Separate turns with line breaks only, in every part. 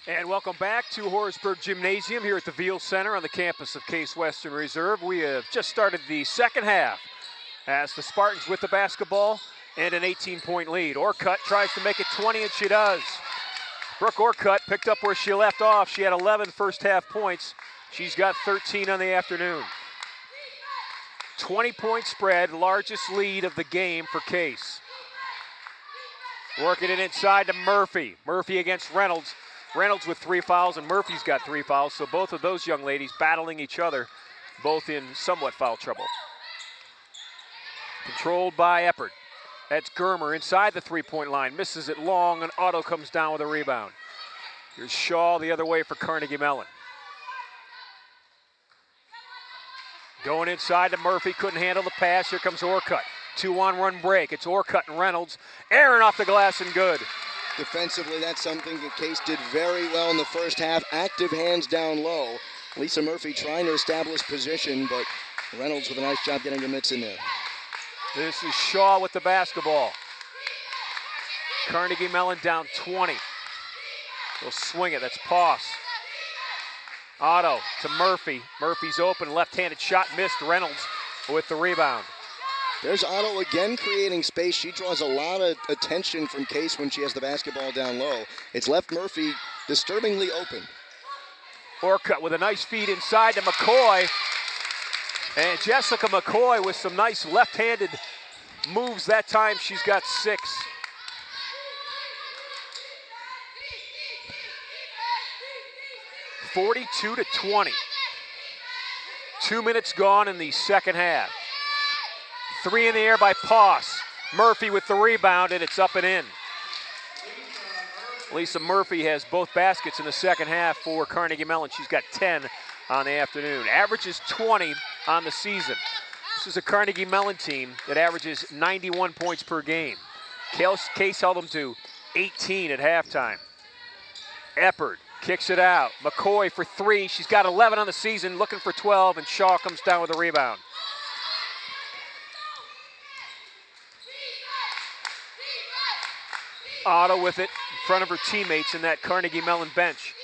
And welcome back to Horsburgh Gymnasium here at the Veal Center on the campus of Case Western Reserve. We have just started the second half as the Spartans with the basketball and an 18-point lead. Orcutt tries to make it 20, and she does. Brooke Orcutt picked up where she left off. She had 11 first half points. She's got 13 on the afternoon. 20-point spread, largest lead of the game for Case. Working it inside to Murphy. Murphy against Reynolds. Reynolds with 3 fouls, and Murphy's got 3 fouls, so both of those young ladies battling each other, both in somewhat foul trouble. Controlled by Eppert. That's Germer inside the three-point line, misses it long, and Otto comes down with a rebound. Here's Shaw the other way for Carnegie Mellon. Going inside to Murphy, couldn't handle the pass. Here comes Orcutt. 2-on-1 break. It's Orcutt and Reynolds. Aaron off the glass and good.
Defensively, that's something that Case did very well in the first half. Active hands down low. Lisa Murphy trying to establish position, but Reynolds with a nice job getting the mitts in there.
This is Shaw with the basketball. Carnegie Mellon down 20. They'll swing it, that's Poss. Otto to Murphy. Murphy's open, left-handed shot missed. Reynolds with the rebound.
There's Otto again creating space. She draws a lot of attention from Case when she has the basketball down low. It's left Murphy disturbingly open.
Orcutt with a nice feed inside to McCoy. And Jessica McCoy with some nice left-handed moves. That time she's got 6. (42-20). 2 minutes gone in the second half. 3 in the air by Poss. Murphy with the rebound, and it's up and in. Lisa Murphy has both baskets in the second half for Carnegie Mellon. She's got 10 on the afternoon. Averages 20 on the season. This is a Carnegie Mellon team that averages 91 points per game. Case held them to 18 at halftime. Eppert kicks it out. McCoy for 3. She's got 11 on the season, looking for 12, and Shaw comes down with a rebound. Otto with it in front of her teammates in that Carnegie Mellon bench.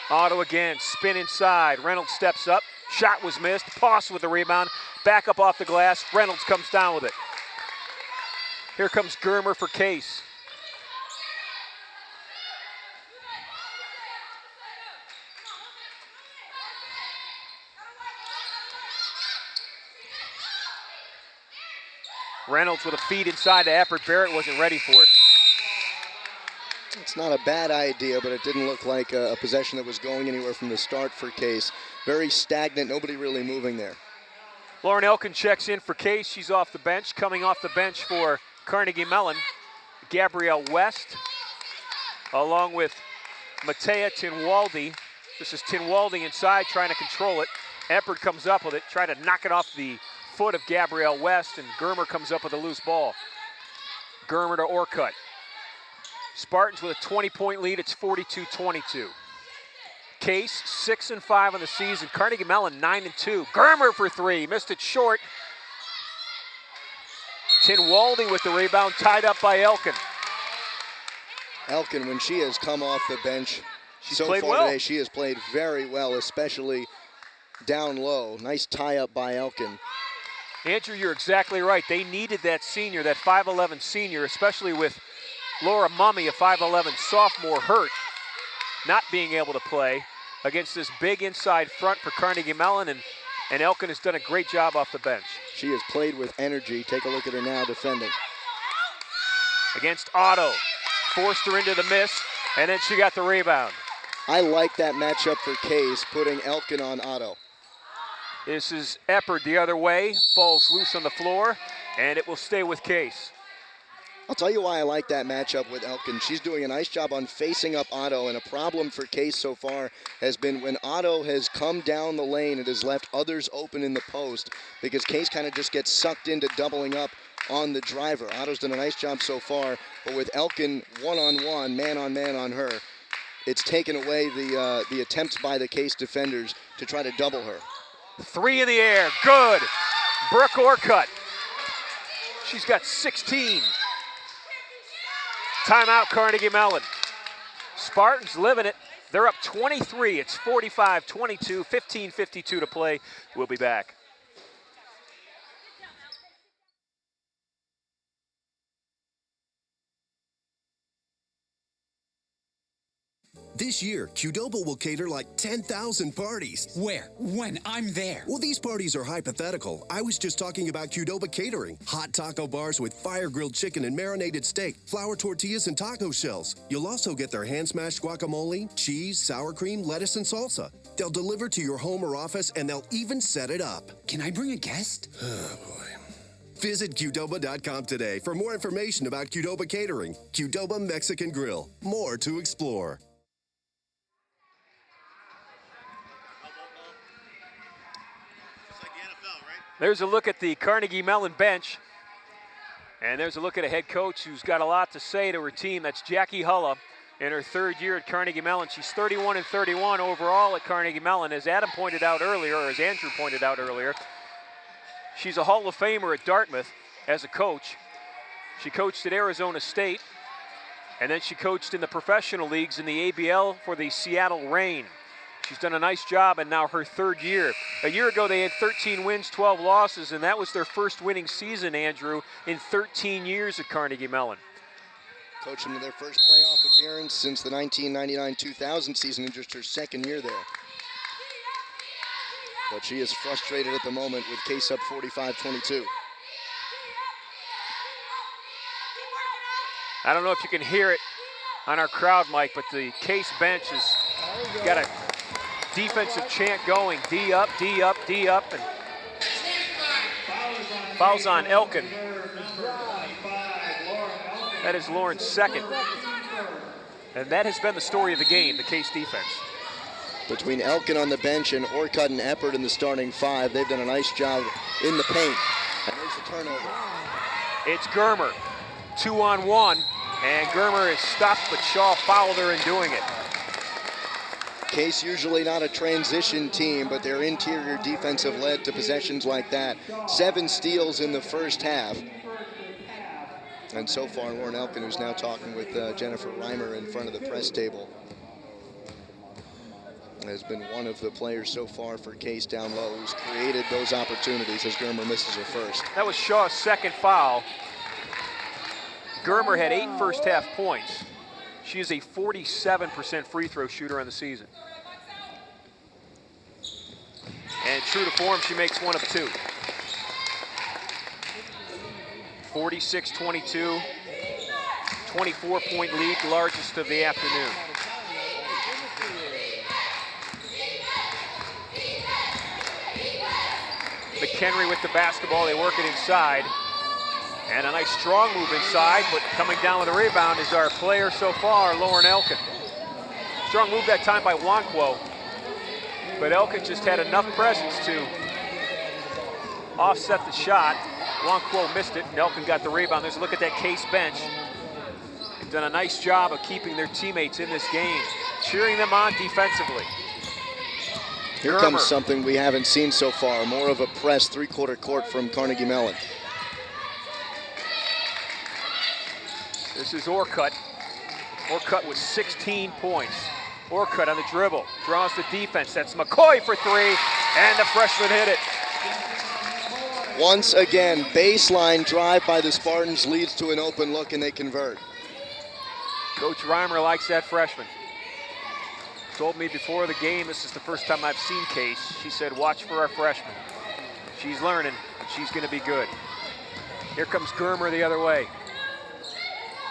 Otto again, spin inside. Reynolds steps up. Shot was missed. Poss with the rebound. Back up off the glass. Reynolds comes down with it. Here comes Germer for Case. Reynolds with a feed inside to Eppert. Barrett wasn't ready for it.
It's not a bad idea, but it didn't look like a possession that was going anywhere from the start for Case. Very stagnant, nobody really moving there.
Lauren Elkin checks in for Case. She's off the bench. Coming off the bench for Carnegie Mellon, Gabrielle West, along with Matea Tinwaldi. This is Tinwaldi inside trying to control it. Eppert comes up with it, trying to knock it off the foot of Gabrielle West, and Germer comes up with a loose ball. Germer to Orcutt. Spartans with a 20-point lead. It's 42-22. Case 6-5 on the season. Carnegie Mellon 9-2. Germer for 3, missed it short. Tinwaldi with the rebound, tied up by Elkin.
Elkin, when she has come off the bench
She's
so
played
far
well
today, she has played very well, especially down low. Nice tie-up by Elkin.
Andrew, you're exactly right. They needed that senior, that 5'11 senior, especially with Laura Mummy, a 5'11 sophomore, hurt, not being able to play against this big inside front for Carnegie Mellon, and Elkin has done a great job off the bench.
She has played with energy. Take a look at her now defending.
Against Otto, forced her into the miss, and then she got the rebound.
I like that matchup for Case, putting Elkin on Otto.
This is Eppert the other way. Ball's loose on the floor, and it will stay with Case.
I'll tell you why I like that matchup with Elkin. She's doing a nice job on facing up Otto, and a problem for Case so far has been when Otto has come down the lane, it has left others open in the post because Case kind of just gets sucked into doubling up on the driver. Otto's done a nice job so far, but with Elkin one-on-one, man on her, it's taken away the attempts by the Case defenders to try to double her.
3 in the air, good. Brooke Orcutt. She's got 16. Timeout, Carnegie Mellon. Spartans living it. They're up 23. It's 45-22, 15:52 to play. We'll be back.
This year, Qdoba will cater like 10,000 parties.
Where? When? I'm there.
Well, these parties are hypothetical. I was just talking about Qdoba catering. Hot taco bars with fire-grilled chicken and marinated steak, flour tortillas and taco shells. You'll also get their hand-smashed guacamole, cheese, sour cream, lettuce, and salsa. They'll deliver to your home or office, and they'll even set it up.
Can I bring a guest?
Oh, boy. Visit Qdoba.com today for more information about Qdoba catering. Qdoba Mexican Grill. More to explore.
There's a look at the Carnegie Mellon bench. And there's a look at a head coach who's got a lot to say to her team. That's Jackie Hulla in her third year at Carnegie Mellon. She's 31-31 overall at Carnegie Mellon. As Adam pointed out earlier, or as Andrew pointed out earlier, she's a Hall of Famer at Dartmouth as a coach. She coached at Arizona State, and then she coached in the professional leagues in the ABL for the Seattle Reign. She's done a nice job, and now her third year. A year ago, they had 13 wins, 12 losses, and that was their first winning season, Andrew, in 13 years at Carnegie Mellon.
Coached them to their first playoff appearance since the 1999-2000 season in just her second year there. But she is frustrated at the moment with Case up 45-22.
I don't know if you can hear it on our crowd mic, but the Case bench has got a defensive chant going. D up, D up, D up. And fouls on Elkin. That is Lauren's second. And that has been the story of the game, the Case defense.
Between Elkin on the bench and Orcutt and Eppert in the starting five, they've done a nice job in the paint. And there's the turnover.
It's Germer, 2-on-1, and Germer is stopped, but Shaw fouled her in doing it.
Case usually not a transition team, but their interior defensive led to possessions like that. 7 steals in the first half. And so far, Lauren Elkin, who's now talking with Jennifer Reimer in front of the press table, has been one of the players so far for Case down low who's created those opportunities as Germer misses her first.
That was Shaw's second foul. Germer had 8 first half points. She is a 47% free throw shooter on the season. And true to form, she makes 1 of 2. 46-22, 24-point lead, largest of the afternoon. McHenry with the basketball, they work it inside. And a nice strong move inside, but coming down with a rebound is our player so far, Lauren Elkin. Strong move that time by Wankwo, but Elkin just had enough presence to offset the shot. Wankwo missed it, and Elkin got the rebound. There's a look at that Case bench. They've done a nice job of keeping their teammates in this game, cheering them on defensively.
Here
Germer.
Comes something we haven't seen so far, more of a press three-quarter court from Carnegie Mellon.
This is Orcutt. Orcutt with 16 points. Orcutt on the dribble, draws the defense. That's McCoy for 3, and the freshman hit it.
Once again, baseline drive by the Spartans leads to an open look, and they convert.
Coach Reimer likes that freshman. Told me before the game, this is the first time I've seen Case. She said, watch for our freshman. She's learning, and she's gonna be good. Here comes Germer the other way.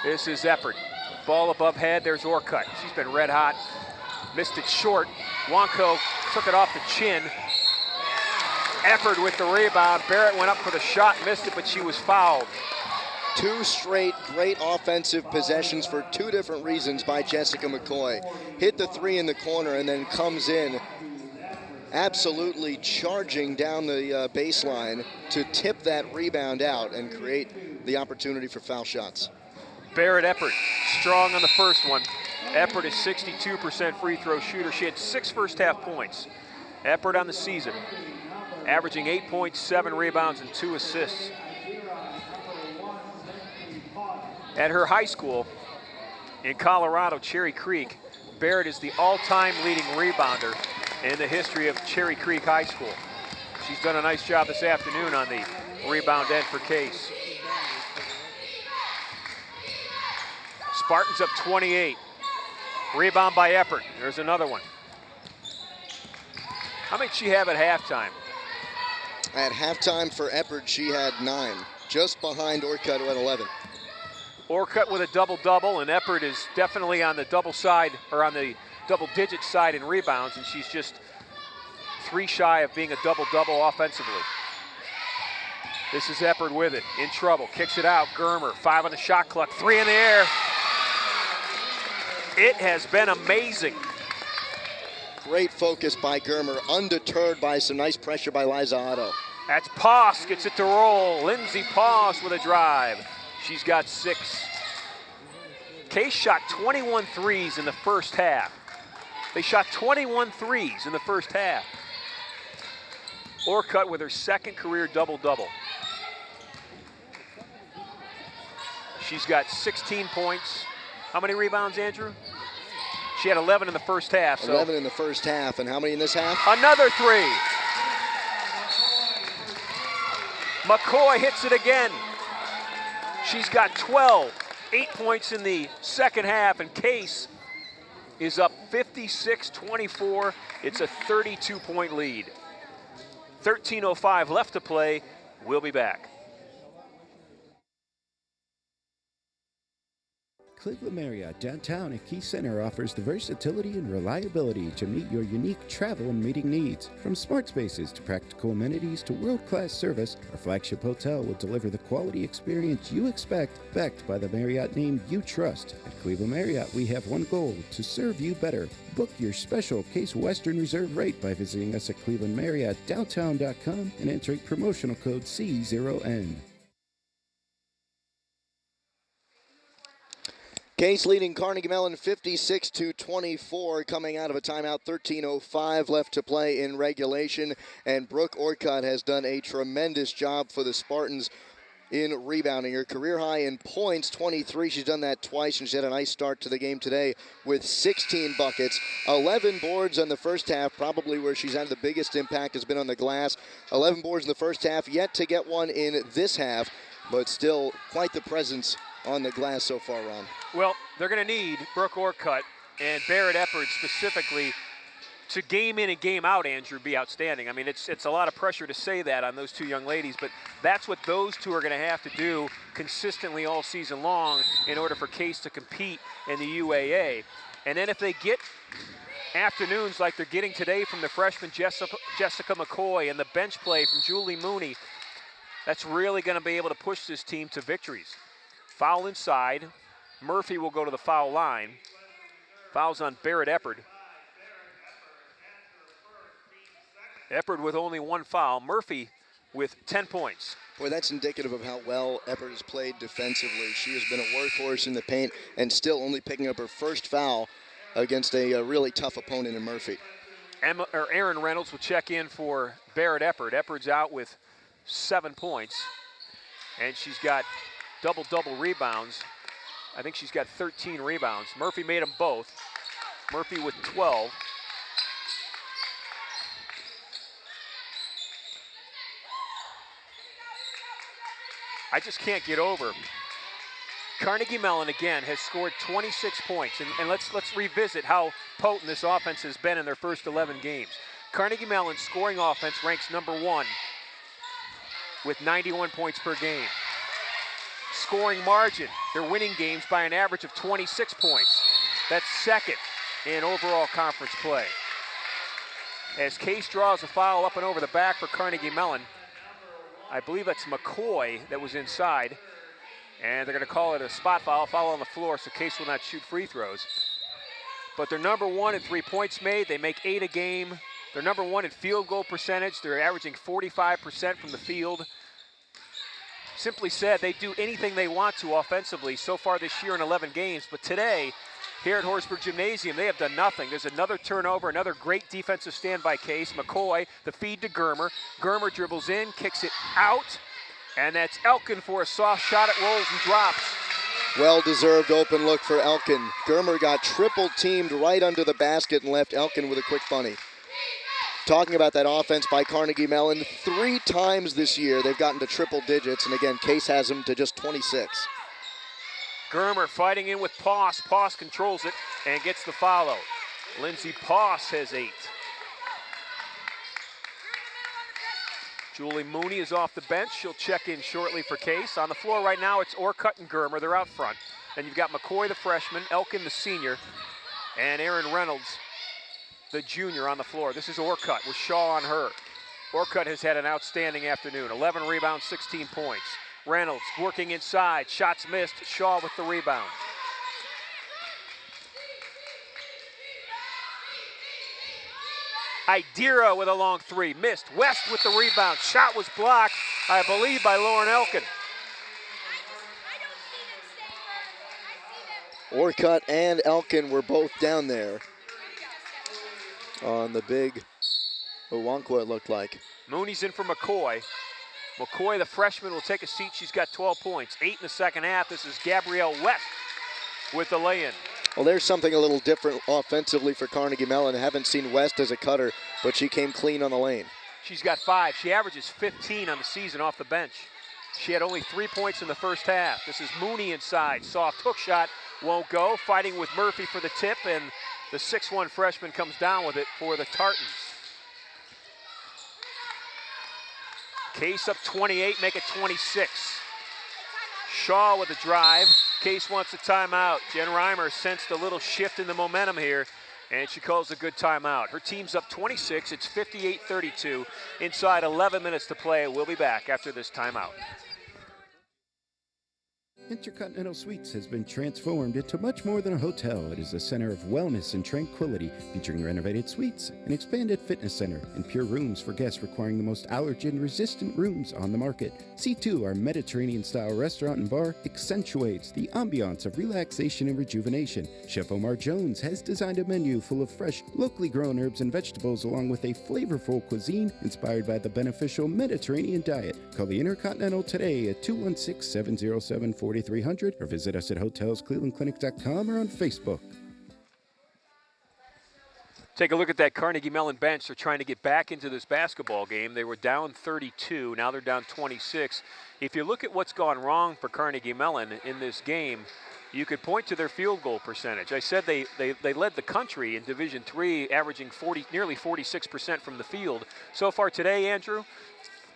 This is Eppert. Ball above head, there's Orcutt. She's been red hot. Missed it short. Wanko took it off the chin. Eppert with the rebound. Barrett went up for the shot, missed it, but she was fouled.
2 straight great offensive possessions for 2 different reasons by Jessica McCoy. Hit the 3 in the corner and then comes in absolutely charging down the baseline to tip that rebound out and create the opportunity for foul shots.
Barrett Eppert, strong on the first one. Eppert is 62% free throw shooter. She had 6 first half points. Eppert on the season, averaging 8 points, 7 rebounds, and 2 assists. At her high school In Colorado, Cherry Creek, Barrett is the all-time leading rebounder in the history of Cherry Creek High School. She's done a nice job this afternoon on the rebound end for Case. Spartans up 28. Rebound by Eppert. There's another one. How many did she have at halftime?
At halftime for Eppert, she had 9, just behind Orcutt, who had 11.
Orcutt with a double-double, and Eppert is definitely on the double side, or on the double-digit side in rebounds, and she's just 3 shy of being a double-double offensively. This is Eppert with it, in trouble, kicks it out, Germer, 5 on the shot clock, 3 in the air. It has been amazing.
Great focus by Germer, undeterred by some nice pressure by Liza Otto.
That's Poss, gets it to roll. Lindsey Poss with a drive. She's got 6. Case shot 21 threes in the first half. They shot 21 threes in the first half. Orcutt with her second career double-double. She's got 16 points. How many rebounds, Andrew? She had 11 in the first half.
11 in the first half, and how many in this half?
Another 3. McCoy hits it again. She's got 12, 8 points in the second half, and Case is up 56-24. It's a 32-point lead. 13:05 left to play. We'll be back.
Cleveland Marriott Downtown at Key Center offers the versatility and reliability to meet your unique travel and meeting needs. From smart spaces to practical amenities to world-class service, our flagship hotel will deliver the quality experience you expect, backed by the Marriott name you trust. At Cleveland Marriott, we have one goal: to serve you better. Book your special Case Western Reserve rate by visiting us at clevelandmarriottdowntown.com and entering promotional code C0N.
Case leading Carnegie Mellon 56-24, coming out of a timeout. 13:05 left to play in regulation, and Brooke Orcutt has done a tremendous job for the Spartans in rebounding. Her career high in points, 23. She's done that twice, and she had a nice start to the game today with 16 buckets, 11 boards in the first half. Probably where she's had the biggest impact has been on the glass. 11 boards in the first half, yet to get one in this half, but still quite the presence on the glass so far, Ron.
Well, they're going to need Brooke Orcutt and Barrett Eppert specifically to game in and game out, Andrew, be outstanding. I mean, it's a lot of pressure to say that on those 2 young ladies, but that's what those 2 are going to have to do consistently all season long in order for Case to compete in the UAA. And then if they get afternoons like they're getting today from the freshman Jessica McCoy and the bench play from Julie Mooney, that's really going to be able to push this team to victories. Foul inside. Murphy will go to the foul line. Fouls on Barrett Eppert. Eppert with only 1 foul. Murphy with 10 points.
Boy, that's indicative of how well Eppert has played defensively. She has been a workhorse in the paint and still only picking up her first foul against a really tough opponent in Murphy.
Aaron Reynolds will check in for Barrett Eppert. Eppert's out with 7 points, and she's got double-double rebounds. I think she's got 13 rebounds. Murphy made them both. Murphy with 12. I just can't get over. Carnegie Mellon, again, has scored 26 points. And let's revisit how potent this offense has been in their first 11 games. Carnegie Mellon's scoring offense ranks number 1 with 91 points per game. Scoring margin, they're winning games by an average of 26 points. That's second in overall conference play. As Case draws a foul up and over the back for Carnegie Mellon, I believe that's McCoy that was inside, and they're going to call it a spot foul on the floor, so Case will not shoot free throws. But they're number 1 in 3 points made. They make 8 a game. They're number 1 in field goal percentage. They're averaging 45% from the field. Simply said, they do anything they want to offensively so far this year in 11 games. But today, here at Horsburgh Gymnasium, they have done nothing. There's another turnover, another great defensive stand by Case. McCoy, the feed to Germer. Germer dribbles in, kicks it out, and that's Elkin for a soft shot. It rolls and drops.
Well-deserved open look for Elkin. Germer got triple teamed right under the basket and left Elkin with a quick bunny. Talking about that offense by Carnegie Mellon, 3 times this year they've gotten to triple digits, and again, Case has them to just 26.
Germer fighting in with Poss. Poss controls it and gets the foul out. Lindsey Poss has 8. Julie Mooney is off the bench. She'll check in shortly for Case. On the floor right now, it's Orcutt and Germer. They're out front. Then you've got McCoy, the freshman, Elkin, the senior, and Aaron Reynolds, the junior, on the floor. This is Orcutt with Shaw on her. Orcutt has had an outstanding afternoon. 11 rebounds, 16 points. Reynolds working inside. Shots missed. Shaw with the rebound. Idira with a long 3. Missed. West with the rebound. Shot was blocked, I believe, by Lauren Elkin.
Orcutt and Elkin were both down there on the big Owankwo, it looked like.
Mooney's in for McCoy. McCoy, the freshman, will take a seat. She's got 12 points. 8 in the second half. This is Gabrielle West with the lay-in.
Well, there's something a little different offensively for Carnegie Mellon. I haven't seen West as a cutter, but she came clean on the lane.
She's got 5. She averages 15 on the season off the bench. She had only 3 points in the first half. This is Mooney inside. Soft hook shot won't go. Fighting with Murphy for the tip, and the 6'1 freshman comes down with it for the Tartans. Case up 28, make it 26. Shaw with a drive. Case wants a timeout. Jen Reimer sensed a little shift in the momentum here, and she calls a good timeout. Her team's up 26. It's 58-32. Inside 11 minutes to play. We'll be back after this timeout.
Intercontinental Suites has been transformed into much more than a hotel. It is a center of wellness and tranquility, featuring renovated suites, an expanded fitness center, and pure rooms for guests requiring the most allergen-resistant rooms on the market. C2, our Mediterranean-style restaurant and bar, accentuates the ambiance of relaxation and rejuvenation. Chef Omar Jones has designed a menu full of fresh, locally grown herbs and vegetables, along with a flavorful cuisine inspired by the beneficial Mediterranean diet. Call the Intercontinental today at 216-707-4300 or visit us at hotelsclevelandclinic.com or on Facebook.
Take a look at that Carnegie Mellon bench. They're trying to get back into this basketball game. They were down 32. Now they're down 26. If you look at what's gone wrong for Carnegie Mellon in this game, you could point to their field goal percentage. I said they led the country in Division III, averaging nearly 46% from the field. So far today, Andrew?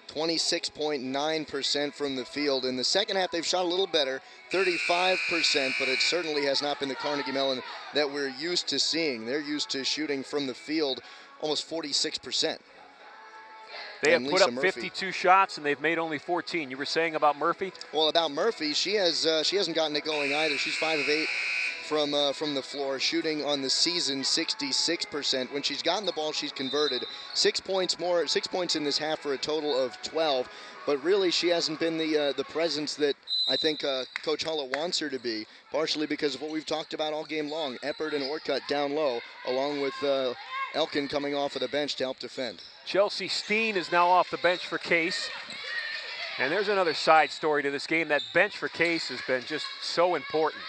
26.9% from the field. In the second half, they've shot a little better, 35%, but it certainly has not been the Carnegie Mellon that we're used to seeing. They're used to shooting from the field almost 46%.
They have put up 52 shots, and they've made only 14. You were saying about Murphy?
Well, about Murphy, she hasn't gotten it going either. She's 5 of 8 from the floor, shooting on the season 66%. When she's gotten the ball, she's converted 6 points in this half for a total of 12. But really, she hasn't been the presence that I think Coach Hulla wants her to be, partially because of what we've talked about all game long. Eppert and Orcutt down low, along with Elkin coming off of the bench to help defend.
Chelsea Steen is now off the bench for Case. And there's another side story to this game. That bench for Case has been just so important.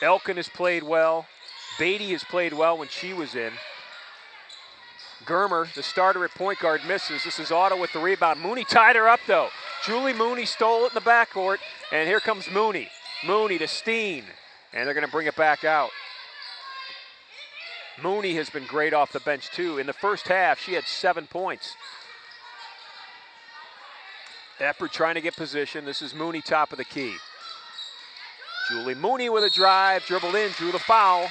Elkin has played well. Beatty has played well when she was in. Germer, the starter at point guard, misses. This is Otto with the rebound. Mooney tied her up, though. Julie Mooney stole it in the backcourt, and here comes Mooney. Mooney to Steen, and they're going to bring it back out. Mooney has been great off the bench, too. In the first half, she had 7 points. Eppert trying to get position. This is Mooney, top of the key. Julie Mooney with a drive, dribbled in, drew the foul.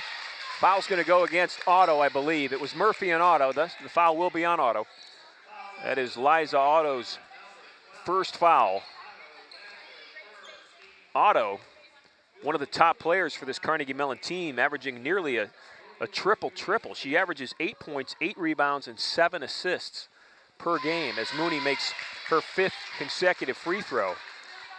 Foul's going to go against Otto, I believe. It was Murphy and Otto. The foul will be on Otto. That is Liza Otto's first foul. Otto, one of the top players for this Carnegie Mellon team, averaging nearly a triple-triple. She averages 8 points, 8 rebounds, and 7 assists per game as Mooney makes her 5th consecutive free throw.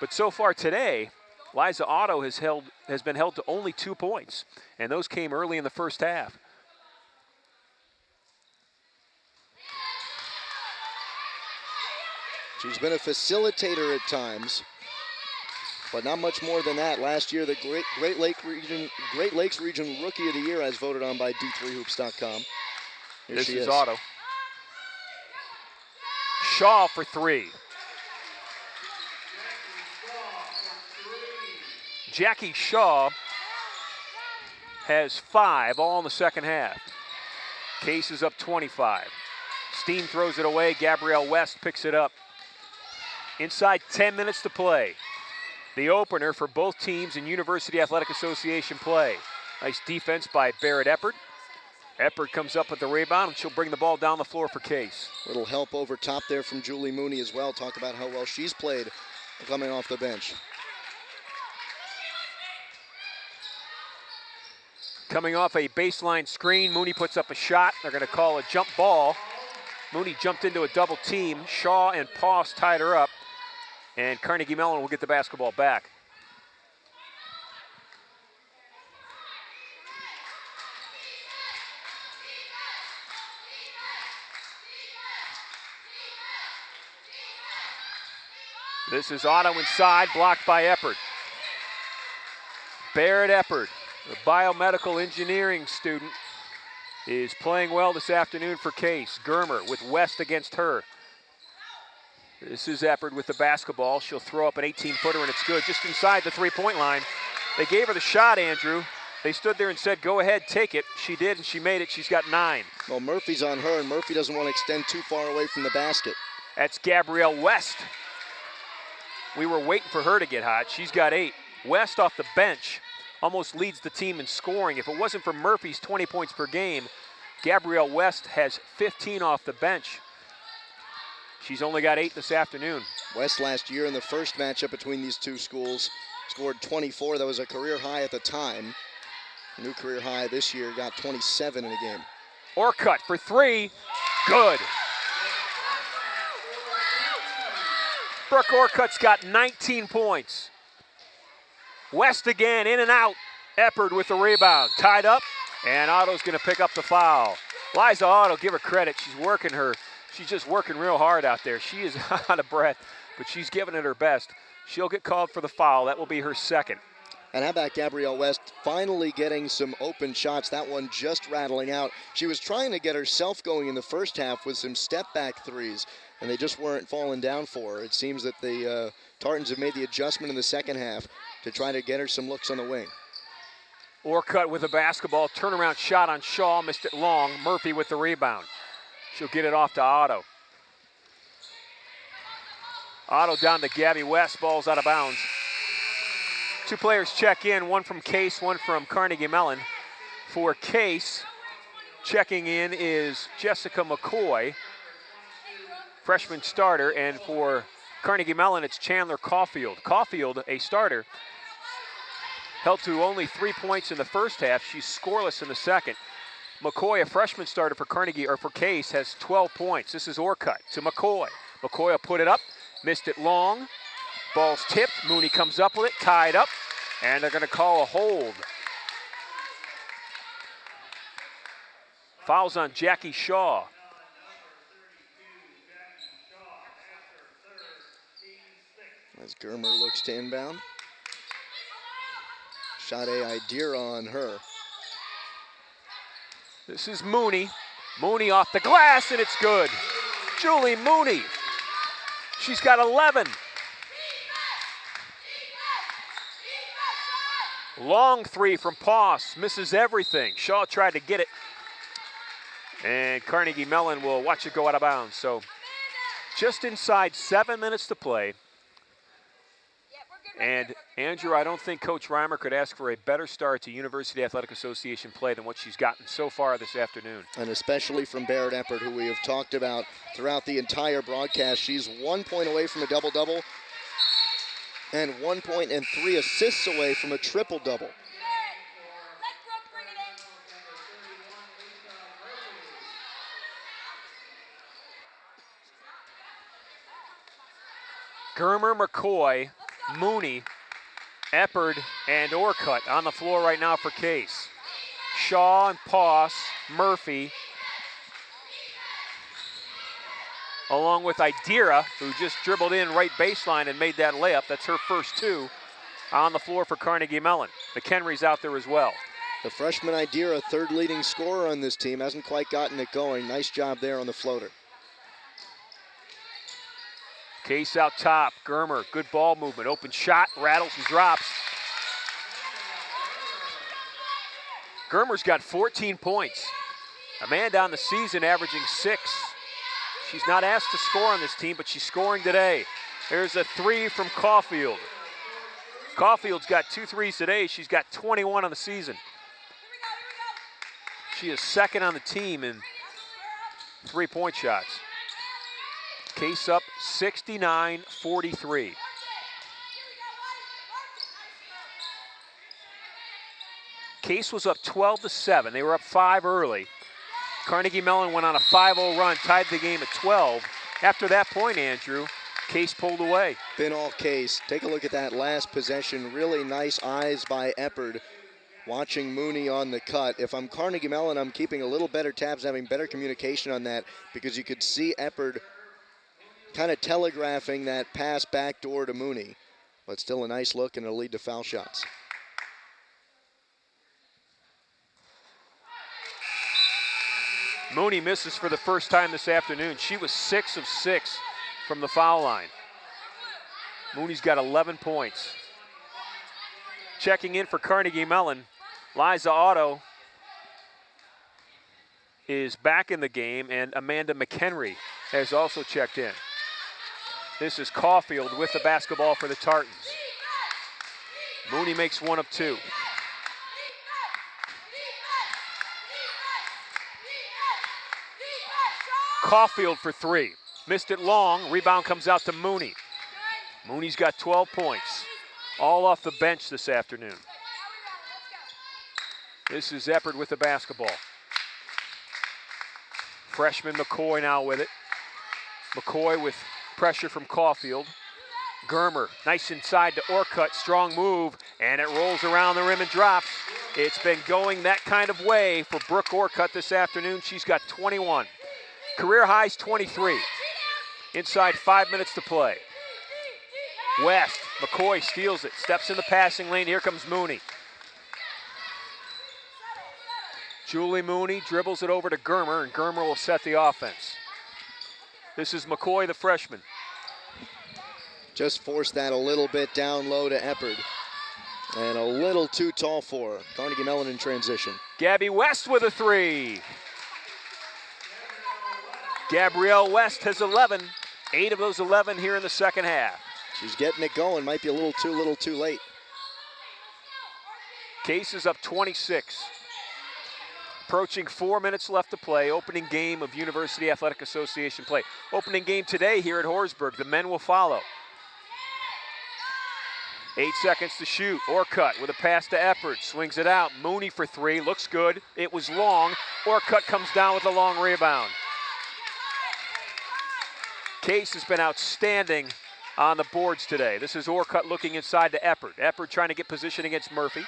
But so far today, Liza Otto has been held to only 2 points, and those came early in the first half.
She's been a facilitator at times. but not much more than that. Last year, the Great Lakes Region Rookie of the Year, as voted on by D3Hoops.com.
This is Otto. Shaw for three. Jackie Shaw has 5, all in the second half. Case is up 25. Steen throws it away. Gabrielle West picks it up. Inside 10 minutes to play. The opener for both teams in University Athletic Association play. Nice defense by Barrett Eppert. Eppert comes up with the rebound, and she'll bring the ball down the floor for Case.
Little help over top there from Julie Mooney as well. Talk about how well she's played coming off the bench.
Coming off a baseline screen, Mooney puts up a shot. They're going to call a jump ball. Mooney jumped into a double team. Shaw and Poss tied her up, and Carnegie Mellon will get the basketball back. This is Otto inside, blocked by Eppert. Barrett Eppert, the biomedical engineering student, is playing well this afternoon for Case. Germer with West against her. This is Eppert with the basketball. She'll throw up an 18-footer, and it's good, just inside the three-point line. They gave her the shot, Andrew. They stood there and said, go ahead, take it. She did, and she made it. She's got 9.
Well, Murphy's on her, and Murphy doesn't want to extend too far away from the basket.
That's Gabrielle West. We were waiting for her to get hot. She's got 8. West off the bench almost leads the team in scoring. If it wasn't for Murphy's 20 points per game, Gabrielle West has 15 off the bench. She's only got 8 this afternoon.
West last year in the first matchup between these two schools scored 24. That was a career high at the time. New career high this year, got 27 in a game.
Orcutt for 3, good. Brooke Orcutt's got 19 points. West again, in and out. Eppert with the rebound, tied up, and Otto's gonna pick up the foul. Liza Otto, give her credit, she's just working real hard out there. She is out of breath, but she's giving it her best. She'll get called for the foul, that will be her second.
And how about Gabrielle West finally getting some open shots, that one just rattling out. She was trying to get herself going in the first half with some step-back threes, and they just weren't falling down for her. It seems that the Tartans have made the adjustment in the second half to try to get her some looks on the wing.
Orcutt with a basketball, turnaround shot on Shaw, missed it long. Murphy with the rebound. She'll get it off to Otto. Otto down to Gabby West, ball's out of bounds. 2 players check in, one from Case, one from Carnegie Mellon. For Case, checking in is Jessica McCoy, freshman starter, and for Carnegie Mellon, it's Chandler Caulfield. Caulfield, a starter, held to only 3 points in the first half. She's scoreless in the second. McCoy, a freshman starter for Case, has 12 points. This is Orcutt to McCoy. McCoy will put it up, missed it long. Ball's tipped, Mooney comes up with it, tied up, and they're gonna call a hold. Fouls on Jackie Shaw.
As Germer looks to inbound. Shot Idira on her.
This is Mooney. Mooney off the glass, and it's good. Julie Mooney. She's got 11. Long 3 from Poss, misses everything. Shaw tried to get it, and Carnegie Mellon will watch it go out of bounds. So just inside 7 minutes to play. And Andrew, I don't think Coach Reimer could ask for a better start to University Athletic Association play than what she's gotten so far this afternoon.
And especially from Barrett Eppert, who we have talked about throughout the entire broadcast. She's 1 point away from a double-double and 1 point and 3 assists away from a triple-double.
Germer, McCoy, Mooney, Eppert, and Orcutt on the floor right now for Case. Shaw and Poss, Murphy, along with Idira, who just dribbled in right baseline and made that layup. That's her first 2. on the floor for Carnegie Mellon. McHenry's out there as well.
The freshman Idira, third leading scorer on this team, hasn't quite gotten it going. Nice job there on the floater.
Case out top. Germer, good ball movement. Open shot, rattles and drops. Germer's got 14 points. Amanda on the season averaging 6. She's not asked to score on this team, but she's scoring today. There's a 3 from Caulfield. Caulfield's got 2 threes today. She's got 21 on the season. She is second on the team in 3-point shots. Case up 69-43. Case was up 12-7. They were up 5 early. Carnegie Mellon went on a 5-0 run, tied the game at 12. After that point, Andrew, Case pulled away.
Been all Case. Take a look at that last possession. Really nice eyes by Eppard, watching Mooney on the cut. If I'm Carnegie Mellon, I'm keeping a little better tabs, having better communication on that, because you could see Eppard kind of telegraphing that pass backdoor to Mooney. But still a nice look and a lead to foul shots.
Mooney misses for the first time this afternoon. She was 6 of 6 from the foul line. Mooney's got 11 points. Checking in for Carnegie Mellon, Liza Otto is back in the game, and Amanda McHenry has also checked in. This is Caulfield with the basketball for the Tartans. Mooney makes 1 of 2. Caulfield for 3. Missed it long. Rebound comes out to Mooney. Mooney's got 12 points. All off the bench this afternoon. This is Eppard with the basketball. Freshman McCoy now with it. McCoy with pressure from Caulfield. Germer, nice inside to Orcutt, strong move, and it rolls around the rim and drops. It's been going that kind of way for Brooke Orcutt this afternoon. She's got 21. Career highs 23. Inside 5 minutes to play. West, McCoy steals it, steps in the passing lane. Here comes Mooney. Julie Mooney dribbles it over to Germer, and Germer will set the offense. This is McCoy, the freshman.
Just forced that a little bit down low to Eppard. And a little too tall for her. Carnegie Mellon in transition.
Gabby West with a 3. Gabrielle West has 11. 8 of those 11 here in the second half.
She's getting it going. Might be a little too late.
Case is up 26. Approaching 4 minutes left to play. Opening game of University Athletic Association play. Opening game today here at Horsburgh. The men will follow. 8 seconds to shoot. Orcutt with a pass to Eppard. Swings it out. Mooney for 3. Looks good. It was long. Orcutt comes down with a long rebound. Case has been outstanding on the boards today. This is Orcutt looking inside to Eppard. Eppard trying to get position against Murphy.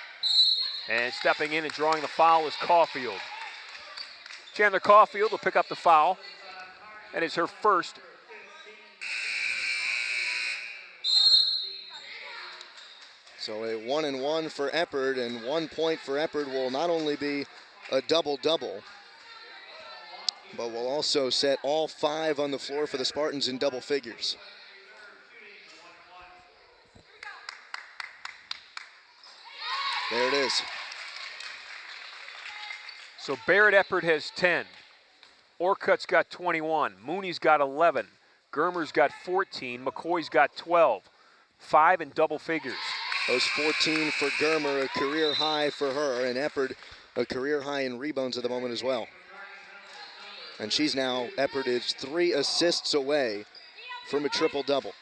And stepping in and drawing the foul is Caulfield. Chandler Caulfield will pick up the foul. And it's her first.
So a 1-and-1 for Eppard, and 1 point for Eppard will not only be a double-double, but will also set all 5 on the floor for the Spartans in double figures. There it is.
So Barrett Eppard has 10. Orcutt's got 21. Mooney's got 11. Germer's got 14. McCoy's got 12. 5 in double figures.
Those 14 for Germer, a career high for her, and Eppard a career high in rebounds at the moment as well. And she's now, Eppard is 3 assists away from a triple-double.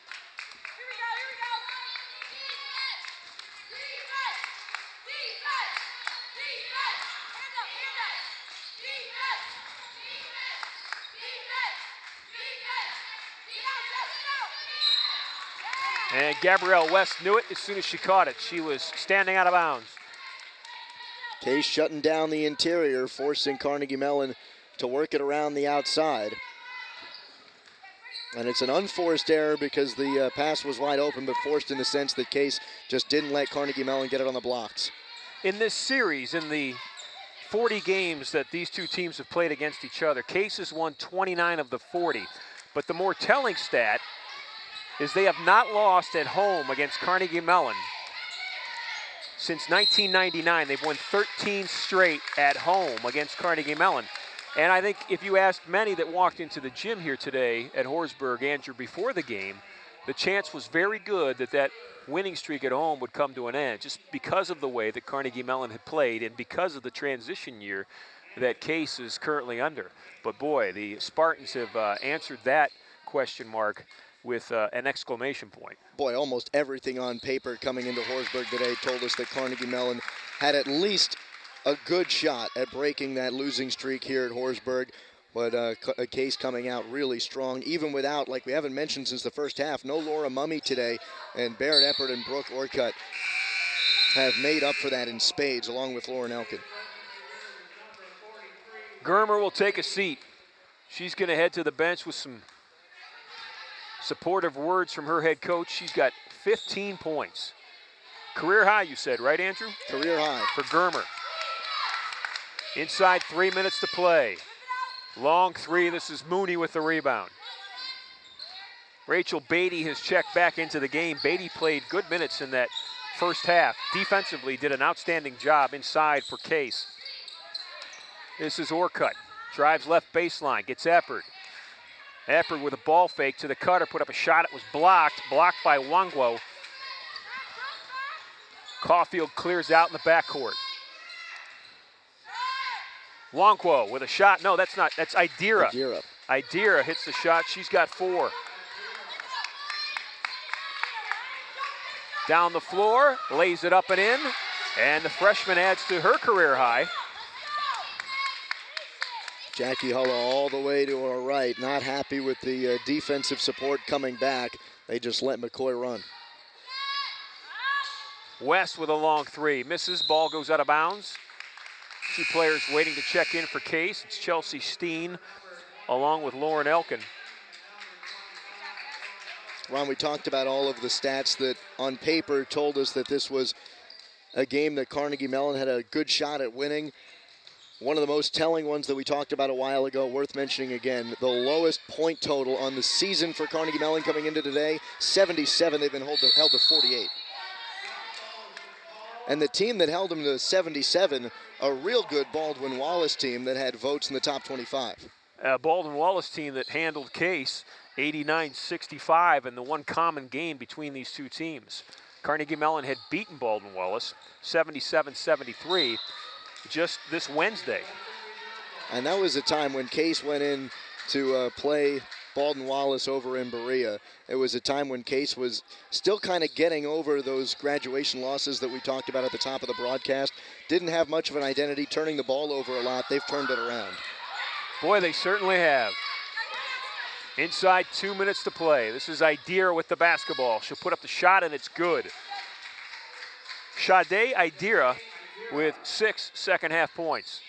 And Gabrielle West knew it as soon as she caught it. She was standing out of bounds.
Case shutting down the interior, forcing Carnegie Mellon to work it around the outside. And it's an unforced error because the pass was wide open, but forced in the sense that Case just didn't let Carnegie Mellon get it on the blocks.
In this series, in the 40 games that these two teams have played against each other, Case has won 29 of the 40. But the more telling stat is they have not lost at home against Carnegie Mellon since 1999. They've won 13 straight at home against Carnegie Mellon. And I think if you asked many that walked into the gym here today at Horsburgh, Andrew, before the game, the chance was very good that that winning streak at home would come to an end, just because of the way that Carnegie Mellon had played and because of the transition year that Case is currently under. But boy, the Spartans have answered that question mark with an exclamation point.
Boy, almost everything on paper coming into Horsburgh today told us that Carnegie Mellon had at least a good shot at breaking that losing streak here at Horsburgh. But a Case coming out really strong, even without, like we haven't mentioned since the first half, no Laura Mummy today, and Barrett Eppert and Brooke Orcutt have made up for that in spades, along with Lauren Elkin.
Germer will take a seat. She's going to head to the bench with some supportive words from her head coach. She's got 15 points. Career high, you said, right, Andrew?
Career high.
For Germer. Inside 3 minutes to play. Long three, this is Mooney with the rebound. Rachel Beatty has checked back into the game. Beatty played good minutes in that first half. Defensively did an outstanding job inside for Case. This is Orcutt. Drives left baseline, gets Eppert. Eppert with a ball fake to the cutter, put up a shot, it was blocked by Wangwo. Caulfield clears out in the backcourt. Wangwo with a shot. No, that's not. That's Idira. Idira hits the shot. She's got 4. Down the floor, lays it up and in, and the freshman adds to her career high.
Jackie Hulla all the way to our right, not happy with the defensive support coming back. They just let McCoy run.
West with a long three. Misses, ball goes out of bounds. 2 players waiting to check in for Case. It's Chelsea Steen along with Lauren Elkin.
Ron, we talked about all of the stats that on paper told us that this was a game that Carnegie Mellon had a good shot at winning. One of the most telling ones that we talked about a while ago, worth mentioning again, the lowest point total on the season for Carnegie Mellon coming into today, 77. They've been held to 48. And the team that held them to 77, a real good Baldwin Wallace team that had votes in the top 25.
Baldwin Wallace team that handled Case 89-65 in the one common game between these two teams. Carnegie Mellon had beaten Baldwin Wallace 77-73 just this Wednesday.
And that was a time when Case went in to play Baldwin Wallace over in Berea. It was a time when Case was still kind of getting over those graduation losses that we talked about at the top of the broadcast. Didn't have much of an identity, turning the ball over a lot. They've turned it around.
Boy, they certainly have. Inside 2 minutes to play. This is Idira with the basketball. She'll put up the shot and it's good. Sade Idira with 6 second half points.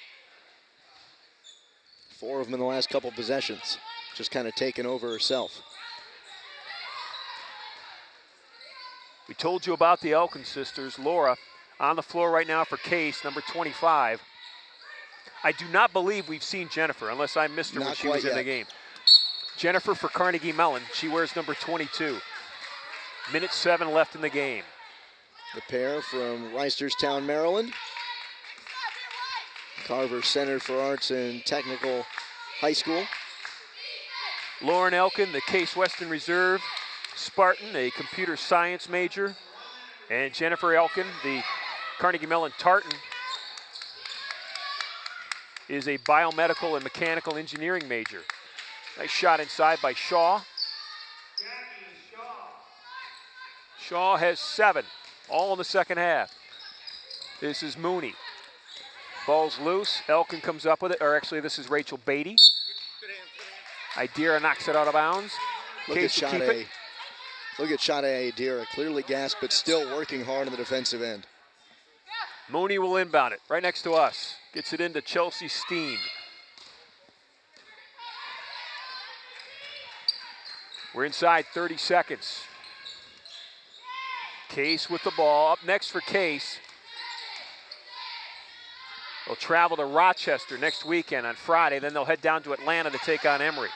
4 of them in the last couple possessions. Just kind of taken over herself.
We told you about the Elkin sisters. Laura on the floor right now for Case, number 25. I do not believe we've seen Jennifer, unless I missed her when she was in the game. Jennifer for Carnegie Mellon, she wears number 22. Minute 7 left in the game.
The pair from Reisterstown, Maryland. Carver Center for Arts and Technical High School.
Lauren Elkin, the Case Western Reserve Spartan, a computer science major. And Jennifer Elkin, the Carnegie Mellon Tartan, is a biomedical and mechanical engineering major. Nice shot inside by Shaw. Shaw has 7, all in the second half. This is Mooney. Ball's loose. Elkin comes up with it, or actually this is Rachel Beatty. Idira knocks it out of bounds.
Look at Sade Idira, clearly gassed, but still working hard on the defensive end.
Mooney will inbound it, right next to us. Gets it into Chelsea Steen. We're inside 30 seconds. Case with the ball. Up next for Case. They'll travel to Rochester next weekend on Friday. Then they'll head down to Atlanta to take on Emory.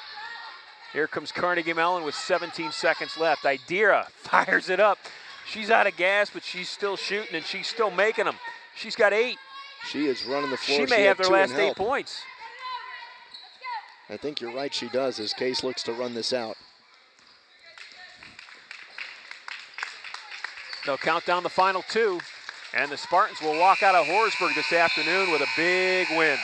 Here comes Carnegie Mellon with 17 seconds left. Idira fires it up. She's out of gas, but she's still shooting, and she's still making them. She's got 8.
She is running the floor.
She may have their last 8 points.
I think you're right, she does, as Case looks to run this out.
They'll count down the final 2, and the Spartans will walk out of Horsburgh this afternoon with a big win.